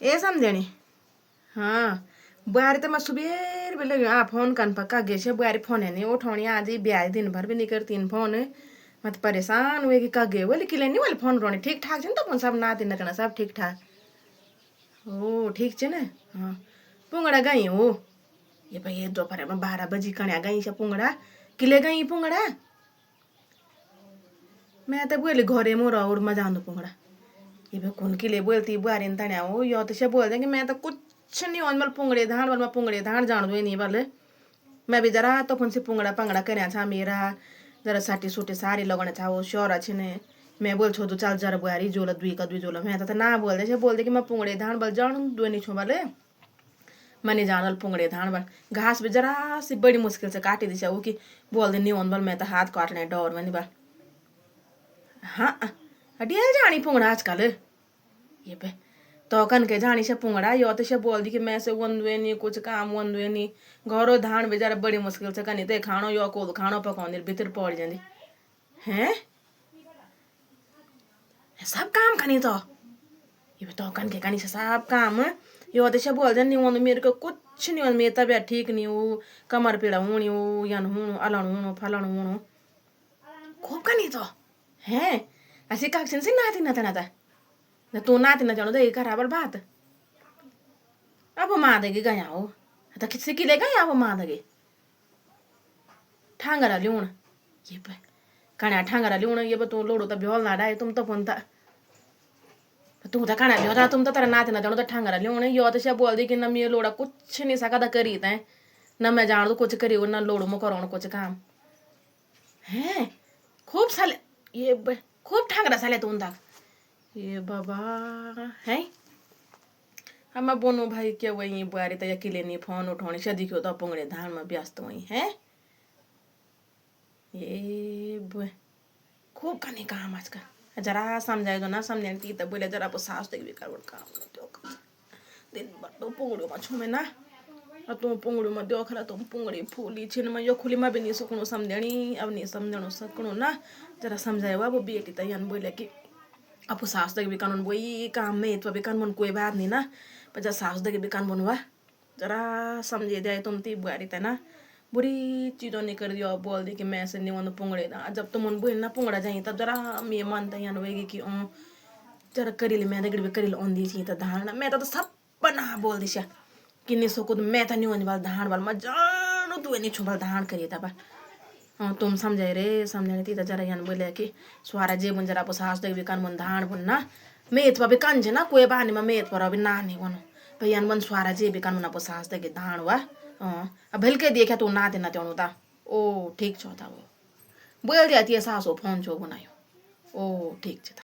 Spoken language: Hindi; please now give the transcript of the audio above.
ए समझेनी हाँ बुआरी तो मैं सुबेर बेले फोन कन पक्का गे छे बुआरी फोन है नहीं उठानी आज ही ब्याज दिन भर भी नहीं करती फोन मत परेशान हुए कि कगे बोले कि नहीं वाले फोन रोने ठीक ठाक छे तो सब नाती नचना सब ठीक ठाक ओ ठीक छे ना हाँ पुंगड़ा गई हो ये भाई ये दोपहर में 12 बजे कन्या गई से पुंगड़ा किले गई पुंगड़ा मैं तो बोले घरे मोरा और मजा दो पुंगड़ा ये भाई कौन किले बोलती बुआरी तण्या हो यो तो से बोल देंगे मैं तो कुछ नहीं हो मल पुंगड़े धान वाल मैं पुंगड़े धान जान दो नहीं वाले मैं भी जरा तो फोन से पुंगड़ा पंगड़ा करया था मेरा जरा साटी सूटे सारी लगने था वो श्योर अच्छे ने मैं बोल छो चल जरा बुआरी जोला दुई का दुई जोला मैं तो ना बोल दे कि मैं पुंगड़े धान बल जान दो नहीं छो वाले मनी जानल पुंगड़े धान बल घास भी जरा सी बड़ी मुश्किल से काटी दी वो कि बोल दे नहीं बल मैं तो हाथ काटने डर बनी बल हाँ डेल जानी पुंगड़ा आजकल ये पे तो कन के जानी से पुंगड़ा यो तो से बोल दी कि मैं से वंदुए नहीं कुछ काम वंदुए नहीं घरों धान बेचारा बड़ी मुश्किल से कनी ते खानो यो को खानो पकाने भीतर पड़ जाती हैं सब काम कनी तो ये तो कन के कनी से सब काम यो तो से बोल दे नहीं वंदु मेरे को कुछ नहीं मेरी तबीयत ठीक नहीं हो कमर पीड़ा होनी हो यन हूँ अलण हूँ फलन हूँ खूब कनी तो हैं ऐसी काक्षन से नाती नाता तू नाती न जानो दे खराबर बात अब माँ देगी गया हो तो किसी की ले गया अब माँ देगी ठांगरा लूण ये पे कण्या ठांगरा लूण ये तू लोड़ो तो ब्योल ना डाय तुम तो फोनता तू तो कण्या ब्योरा तुम तो तेरा नाती न जानो तो ठांगरा लूण यो तो से बोल दी कि न मैं लोड़ा कुछ नहीं सका करी तैं न मैं जान दो कुछ करी न लोड़ो मो करो कुछ काम हैं खूब साले ये खूब ठांगरा साले तुम तक ये बाबा है हम बोनो भाई क्या वही बुआरी तो अकेले नहीं फोन उठाने से दिखो तो पुंगड़े धान में व्यस्त वही है ये खूब करने काम आजकल जरा समझाए तो ना समझे तो बोले जरा वो सास देख भी कर काम दिन भर तो पुंगड़ो में छू में ना तुम पुंगड़ो में देख रहा तुम पुंगड़ी फूली छिन में यो खुली में भी नहीं सकूँ समझनी अब नहीं समझ सकूँ ना जरा समझाए वो बेटी तो यन बोले कि अब सास दे भी कानून वही काम में तो भी कानून कोई बात नहीं ना पर जब सास दे भी कानून हुआ जरा समझे जाए तुम ती बुआरी थे ना बुरी चीज़ों ने कर दिया बोल दी कि मैं से नहीं वन पुंगड़े ना जब तुम उन बोल ना पुंगड़ा जाए तब जरा मैं मन था यहाँ होगी कि जरा करील मैं दगड़ भी करील ओन दी थी तो धान मैं तो सब बना बोल दी कि नहीं सो कुछ मैं तो नहीं होने वाला धान वाल मैं जानो तू नहीं छुपा धान करिए तब तुम समझे रे समझे ती जरा यहाँ बोले कि स्वारा जे बुन जरा सास देवी कान बुन धान बुन ना मेत भी कान ना कोई बानी में मेत पर अभी ना नहीं बनो भैया बन स्वारा जे भी कान बुना सास देगी धान हुआ अब भलके देखा तू ना देना त्याणु ता ओ ठीक छो था वो बोल दिया ती सासो फोन छो बनायो ओ ठीक छ